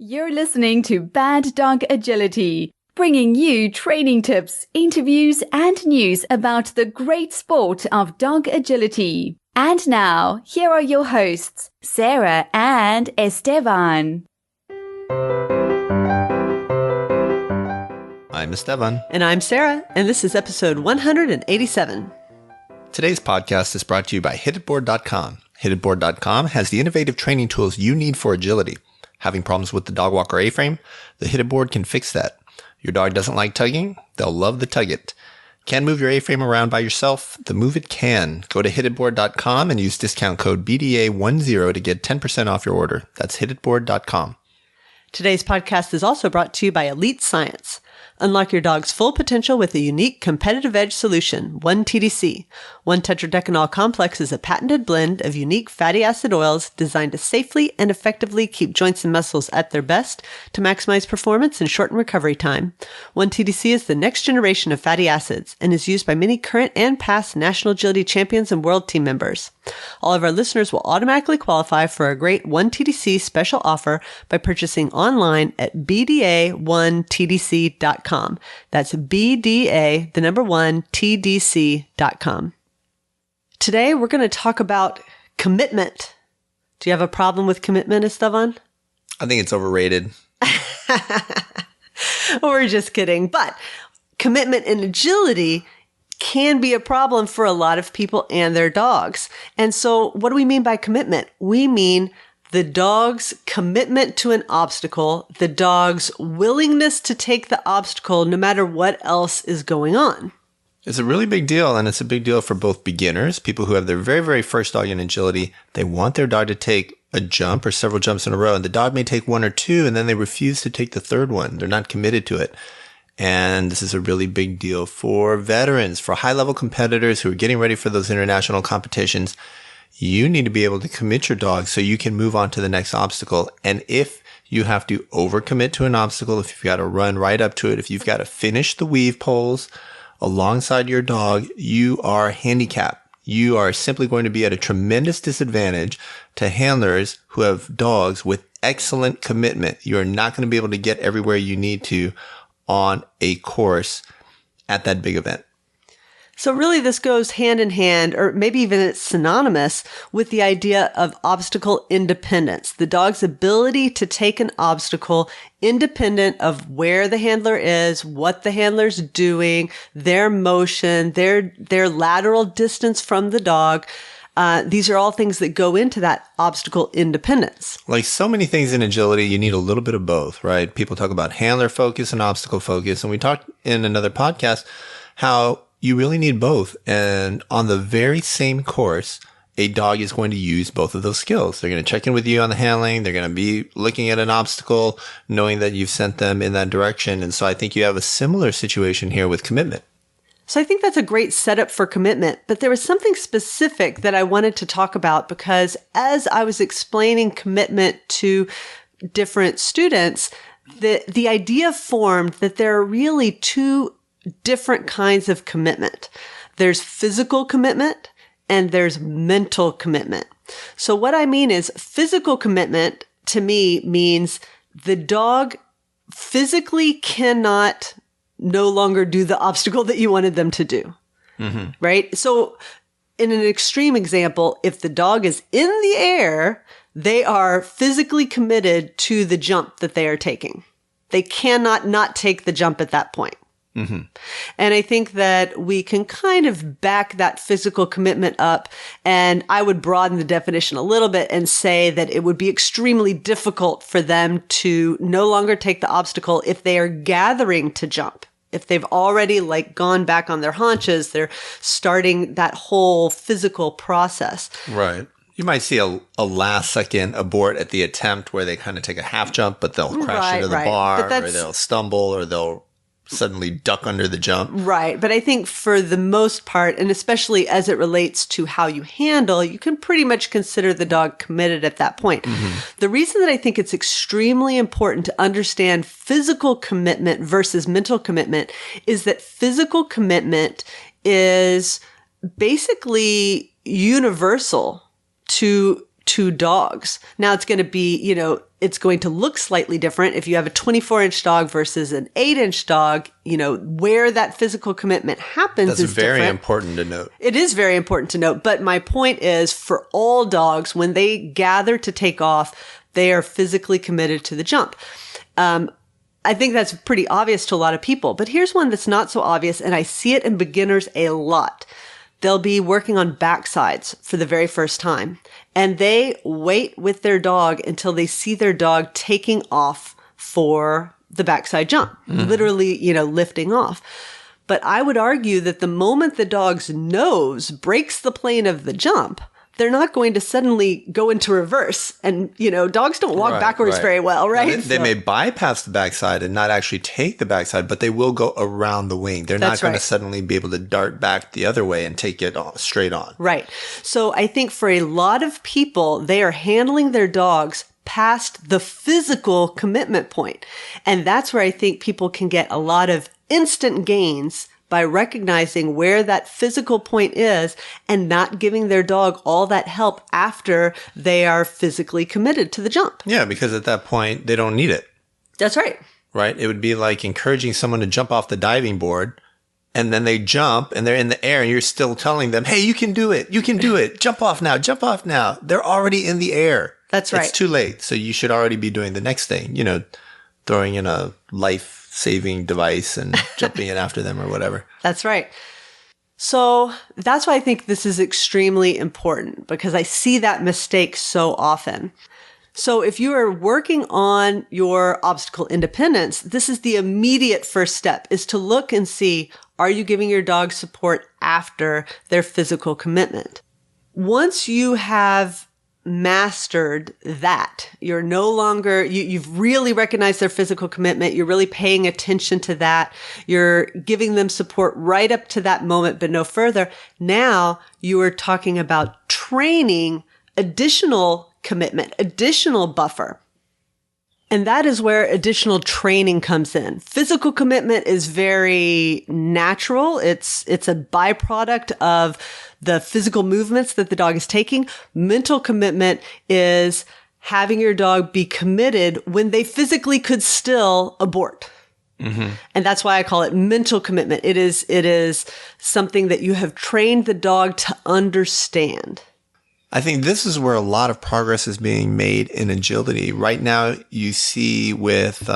You're listening to Bad Dog Agility, bringing you training tips, interviews, and news about the great sport of dog agility. And now, here are your hosts, Sarah and Esteban. I'm Esteban. And I'm Sarah, and this is episode 187. Today's podcast is brought to you by HitItBoard.com. HitItBoard.com has the innovative training tools you need for agility. Having problems with the dog walker A-frame? The HitIt board can fix that. Your dog doesn't like tugging? They'll love the Tug It. Can't move your A-frame around by yourself? The Move It can. Go to hititboard.com and use discount code BDA10 to get 10% off your order. That's hititboard.com. Today's podcast is also brought to you by Elite Science. Unlock your dog's full potential with a unique competitive edge solution, 1TDC. 1-tetradecanol complex is a patented blend of unique fatty acid oils designed to safely and effectively keep joints and muscles at their best to maximize performance and shorten recovery time. 1TDC is the next generation of fatty acids and is used by many current and past national agility champions and world team members. All of our listeners will automatically qualify for a great 1TDC special offer by purchasing online at BDA1TDC.com. That's BDA, the number 1, TDC.com. Today, we're going to talk about commitment. Do you have a problem with commitment, Esteban? I think it's overrated. We're just kidding. But commitment and agility can be a problem for a lot of people and their dogs. And so what do we mean by commitment? We mean the dog's commitment to an obstacle, the dog's willingness to take the obstacle no matter what else is going on. It's a really big deal, and it's a big deal for both beginners, people who have their very, very first dog in agility. They want their dog to take a jump or several jumps in a row, and the dog may take one or two, and then they refuse to take the third one. They're not committed to it. And this is a really big deal for veterans, for high-level competitors who are getting ready for those international competitions. You need to be able to commit your dog so you can move on to the next obstacle. And if you have to overcommit to an obstacle, if you've got to run right up to it, if you've got to finish the weave poles alongside your dog, you are handicapped. You are simply going to be at a tremendous disadvantage to handlers who have dogs with excellent commitment. You are not going to be able to get everywhere you need to on a course at that big event. So really this goes hand in hand, or maybe even it's synonymous with the idea of obstacle independence, the dog's ability to take an obstacle independent of where the handler is, what the handler's doing, their motion, their lateral distance from the dog. These are all things that go into that obstacle independence. Like so many things in agility, you need a little bit of both, right? People talk about handler focus and obstacle focus. And we talked in another podcast how you really need both. And on the very same course, a dog is going to use both of those skills. They're going to check in with you on the handling. They're going to be looking at an obstacle, knowing that you've sent them in that direction. And so I think you have a similar situation here with commitment. So I think that's a great setup for commitment, but there was something specific that I wanted to talk about because as I was explaining commitment to different students, the idea formed that there are really two different kinds of commitment. There's physical commitment and there's mental commitment. So what I mean is physical commitment to me means the dog physically cannot no longer do the obstacle that you wanted them to do. Mm-hmm. Right? So in an extreme example, if the dog is in the air, they are physically committed to the jump that they are taking. They cannot not take the jump at that point. Mm-hmm. And I think that we can kind of back that physical commitment up. And I would broaden the definition a little bit and say that it would be extremely difficult for them to no longer take the obstacle if they are gathering to jump. If they've already gone back on their haunches, they're starting that whole physical process. Right. You might see a last second abort at the attempt where they kind of take a half jump, but they'll crash into the bar, or they'll stumble, or they'll suddenly duck under the jump. Right. But I think for the most part, and especially as it relates to how you handle, you can pretty much consider the dog committed at that point. Mm-hmm. The reason that I think it's extremely important to understand physical commitment versus mental commitment is that physical commitment is basically universal to two dogs. Now it's going to be, it's going to look slightly different if you have a 24-inch dog versus an 8-inch dog, where that physical commitment happens That's is very different. important to note. It is very important to note. But my point is, for all dogs, when they gather to take off, they are physically committed to the jump. I think that's pretty obvious to a lot of people. But here's one that's not so obvious, and I see it in beginners a lot. They'll be working on backsides for the very first time, and they wait with their dog until they see their dog taking off for the backside jump, literally, lifting off. But I would argue that the moment the dog's nose breaks the plane of the jump, they're not going to suddenly go into reverse. And, dogs don't walk backwards very well, right? Now, they may bypass the backside and not actually take the backside, but they will go around the wing. They're not going to suddenly be able to dart back the other way and take it straight on. Right. So I think for a lot of people, they are handling their dogs past the physical commitment point. And that's where I think people can get a lot of instant gains by recognizing where that physical point is and not giving their dog all that help after they are physically committed to the jump. Yeah, because at that point, they don't need it. That's right. Right? It would be like encouraging someone to jump off the diving board, and then they jump and they're in the air and you're still telling them, hey, you can do it. You can do it. Jump off now. Jump off now. They're already in the air. That's right. It's too late. So you should already be doing the next thing, throwing in a life-saving device and jumping in after them or whatever. That's right. So that's why I think this is extremely important, because I see that mistake so often. So if you are working on your obstacle independence, this is the immediate first step, is to look and see, are you giving your dog support after their physical commitment? Once you have mastered that, you're no longer, you've really recognized their physical commitment. You're really paying attention to that. You're giving them support right up to that moment, but no further. Now you are talking about training additional commitment, additional buffer. And that is where additional training comes in. Physical commitment is very natural. It's a byproduct of the physical movements that the dog is taking. Mental commitment is having your dog be committed when they physically could still abort. Mm-hmm. And that's why I call it mental commitment. It is something that you have trained the dog to understand. I think this is where a lot of progress is being made in agility. Right now, you see with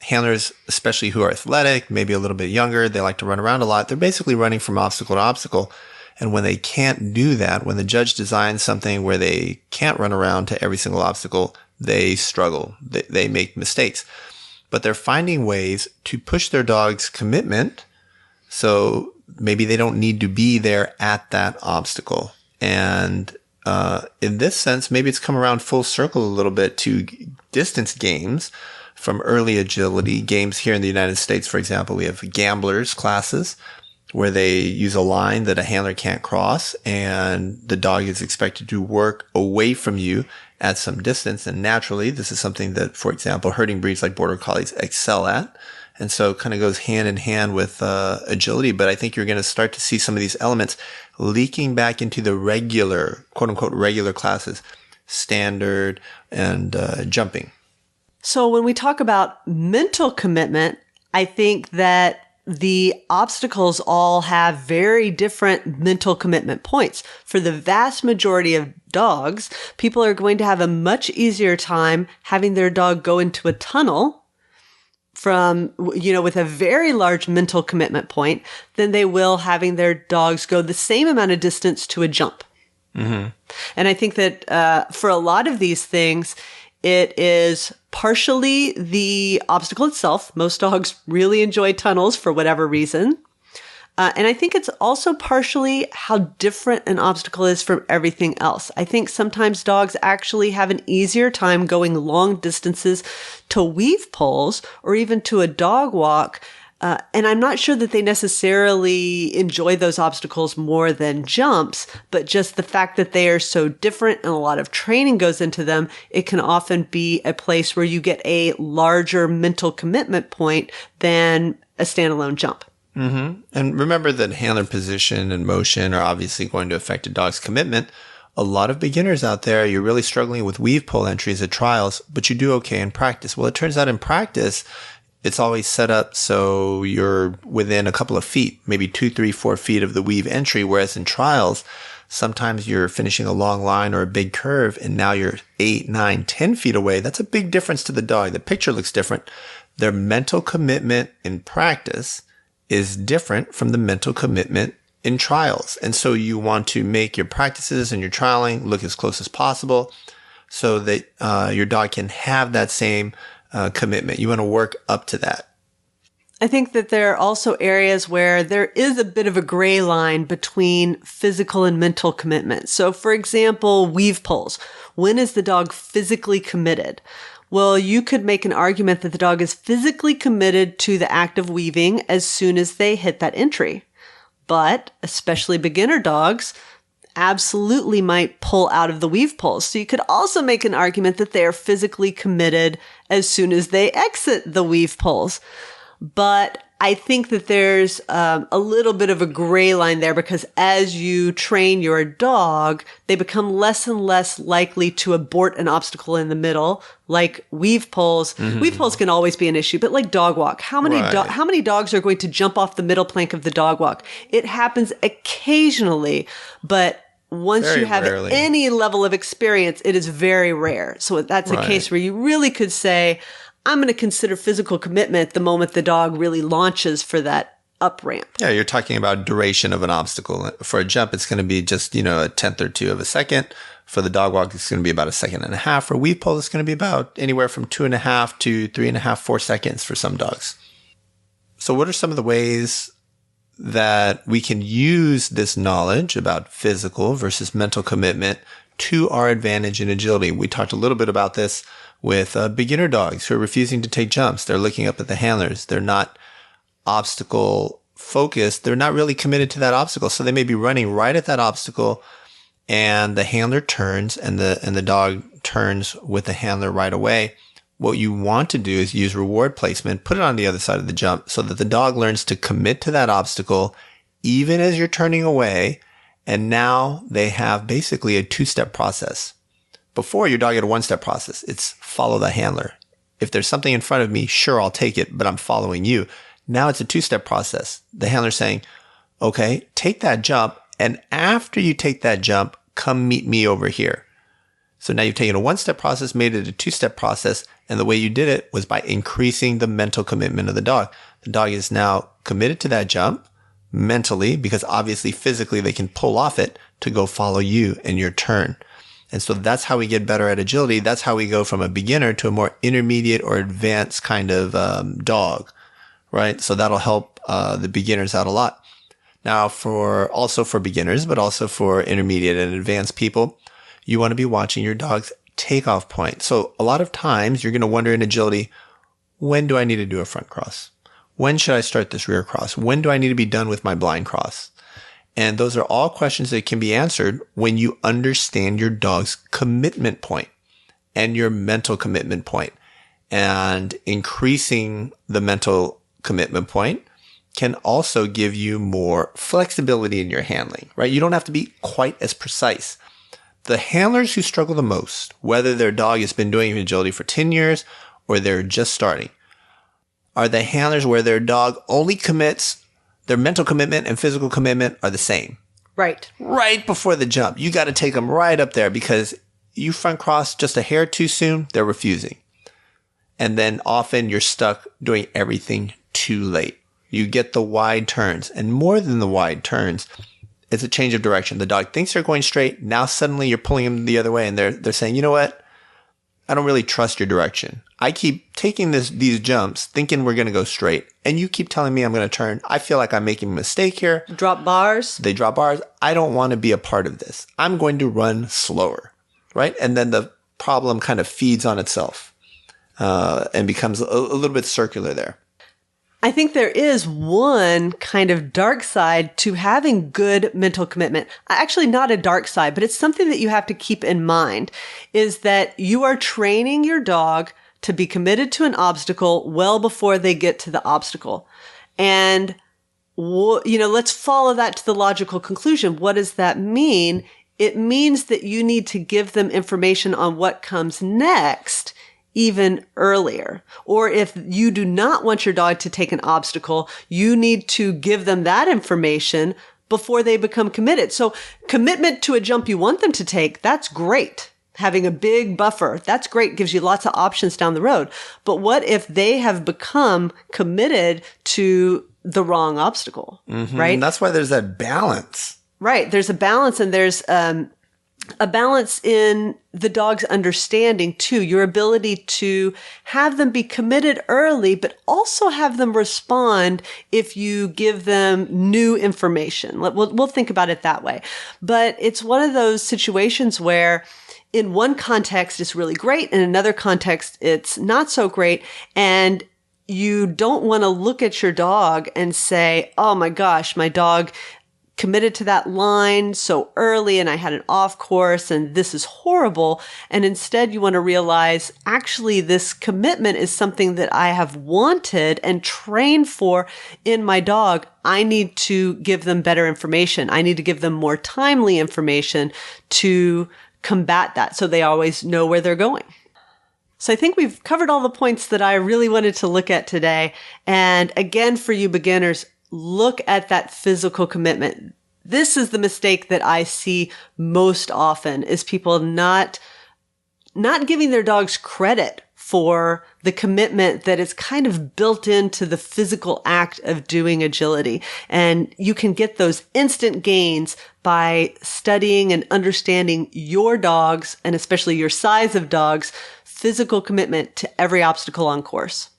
handlers, especially who are athletic, maybe a little bit younger, they like to run around a lot. They're basically running from obstacle to obstacle. And when they can't do that, when the judge designs something where they can't run around to every single obstacle, they struggle. They make mistakes. But they're finding ways to push their dog's commitment, so maybe they don't need to be there at that obstacle. And in this sense, maybe it's come around full circle a little bit to distance games from early agility. Games here in the United States, for example, we have gamblers classes where they use a line that a handler can't cross, and the dog is expected to work away from you at some distance. And naturally, this is something that, for example, herding breeds like Border Collies excel at. And so it kind of goes hand in hand with agility. But I think you're going to start to see some of these elements leaking back into the regular, quote unquote, regular classes, standard and jumping. So when we talk about mental commitment, I think that the obstacles all have very different mental commitment points. For the vast majority of dogs, people are going to have a much easier time having their dog go into a tunnel from, with a very large mental commitment point than they will having their dogs go the same amount of distance to a jump. Mm-hmm. And I think that for a lot of these things, it is partially the obstacle itself. Most dogs really enjoy tunnels for whatever reason. And I think it's also partially how different an obstacle is from everything else. I think sometimes dogs actually have an easier time going long distances to weave poles or even to a dog walk. And I'm not sure that they necessarily enjoy those obstacles more than jumps, but just the fact that they are so different and a lot of training goes into them, it can often be a place where you get a larger mental commitment point than a standalone jump. Mm-hmm. And remember that handler position and motion are obviously going to affect a dog's commitment. a lot of beginners out there, you're really struggling with weave pull entries at trials, but you do okay in practice. Well, it turns out in practice, it's always set up so you're within a couple of feet, maybe 2, 3, 4 feet of the weave entry. Whereas in trials, sometimes you're finishing a long line or a big curve and now you're 8, 9, 10 feet away. That's a big difference to the dog. The picture looks different. Their mental commitment in practice is different from the mental commitment in trials. And so you want to make your practices and your trialing look as close as possible so that your dog can have that same commitment. You want to work up to that. I think that there are also areas where there is a bit of a gray line between physical and mental commitment. So for example, weave pulls. When is the dog physically committed? Well, you could make an argument that the dog is physically committed to the act of weaving as soon as they hit that entry. But especially beginner dogs absolutely might pull out of the weave pulls. So you could also make an argument that they are physically committed as soon as they exit the weave pulls. But I think that there's a little bit of a gray line there because as you train your dog, they become less and less likely to abort an obstacle in the middle, like weave pulls. Mm-hmm. Weave pulls can always be an issue, but like dog walk, how many dogs are going to jump off the middle plank of the dog walk? It happens occasionally, but once you have any level of experience, it is very rare. So that's a case where you really could say, I'm going to consider physical commitment the moment the dog really launches for that up ramp. Yeah, you're talking about duration of an obstacle. For a jump, it's going to be just, a tenth or two of a second. For the dog walk, it's going to be about a second and a half. For weave pull, it's going to be about anywhere from 2.5 to 3.5, 4 seconds for some dogs. So what are some of the ways that we can use this knowledge about physical versus mental commitment to our advantage in agility? We talked a little bit about this with beginner dogs who are refusing to take jumps. They're looking up at the handlers. They're not obstacle focused. They're not really committed to that obstacle. So they may be running right at that obstacle and the handler turns and the dog turns with the handler right away. What you want to do is use reward placement, put it on the other side of the jump so that the dog learns to commit to that obstacle even as you're turning away. And now they have basically a 2-step process. Before, your dog had a 1-step process. It's follow the handler. If there's something in front of me, sure, I'll take it, but I'm following you. Now it's a 2-step process. The handler's saying, okay, take that jump. And after you take that jump, come meet me over here. So now you've taken a 1-step process, made it a 2-step process. And the way you did it was by increasing the mental commitment of the dog. The dog is now committed to that jump mentally because obviously physically they can pull off it to go follow you and your turn. And so that's how we get better at agility. That's how we go from a beginner to a more intermediate or advanced kind of dog, right? So that'll help the beginners out a lot. Now, for beginners, but also for intermediate and advanced people, you want to be watching your dog's takeoff point. So a lot of times you're going to wonder in agility, when do I need to do a front cross? When should I start this rear cross? When do I need to be done with my blind cross? And those are all questions that can be answered when you understand your dog's commitment point and your mental commitment point. And increasing the mental commitment point can also give you more flexibility in your handling, right? You don't have to be quite as precise. The handlers who struggle the most, whether their dog has been doing agility for 10 years or they're just starting, are the handlers where their dog only commits. Their mental commitment and physical commitment are the same. Right. Right before the jump. You got to take them right up there because you front cross just a hair too soon, they're refusing. And then often you're stuck doing everything too late. You get the wide turns, and more than the wide turns, it's a change of direction. The dog thinks they're going straight. Now suddenly you're pulling them the other way and they're saying, you know what? I don't really trust your direction. I keep taking these jumps thinking we're going to go straight. And you keep telling me I'm going to turn. I feel like I'm making a mistake here. Drop bars. They drop bars. I don't want to be a part of this. I'm going to run slower, right? And then the problem kind of feeds on itself and becomes a little bit circular there. I think there is one kind of dark side to having good mental commitment. Actually, not a dark side, but it's something that you have to keep in mind, is that you are training your dog to be committed to an obstacle well before they get to the obstacle. And, let's follow that to the logical conclusion. What does that mean? it means that you need to give them information on what comes next even earlier. Or if you do not want your dog to take an obstacle, you need to give them that information before they become committed. So commitment to a jump you want them to take, that's great. Having a big buffer, that's great, gives you lots of options down the road. But what if they have become committed to the wrong obstacle, right? And that's why there's that balance. Right. There's a balance, and there's a balance in the dog's understanding too, your ability to have them be committed early, but also have them respond if you give them new information. We'll think about it that way. But it's one of those situations where in one context, it's really great. In another context, it's not so great. And you don't want to look at your dog and say, oh my gosh, my dog committed to that line so early and I had an off course and this is horrible. And instead you want to realize actually this commitment is something that I have wanted and trained for in my dog. I need to give them better information. I need to give them more timely information to combat that so they always know where they're going. So I think we've covered all the points that I really wanted to look at today. And again, for you beginners, look at that physical commitment. This is the mistake that I see most often is people not giving their dogs credit for the commitment that is kind of built into the physical act of doing agility. And you can get those instant gains by studying and understanding your dog's, and especially your size of dog's, physical commitment to every obstacle on course.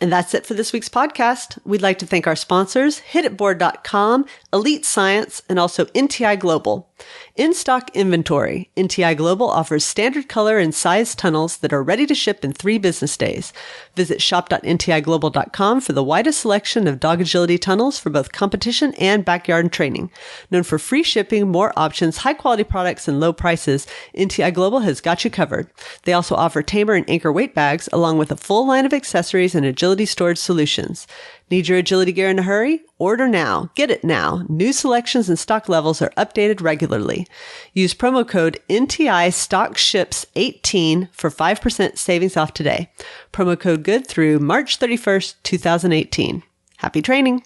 And that's it for this week's podcast. We'd like to thank our sponsors, hititboard.com, Elite Science, and also NTI Global. In-stock inventory. NTI Global offers standard color and size tunnels that are ready to ship in 3 business days. Visit shop.ntiglobal.com for the widest selection of dog agility tunnels for both competition and backyard training. Known for free shipping, more options, high-quality products, and low prices, NTI Global has got you covered. They also offer Tamer and Anchor weight bags, along with a full line of accessories and agility storage solutions. Need your agility gear in a hurry? Order now. Get it now. New selections and stock levels are updated regularly. Use promo code NTI StockShips18 for 5% savings off today. Promo code good through March 31st, 2018. Happy training!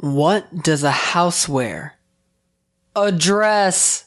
What does a house wear? A dress.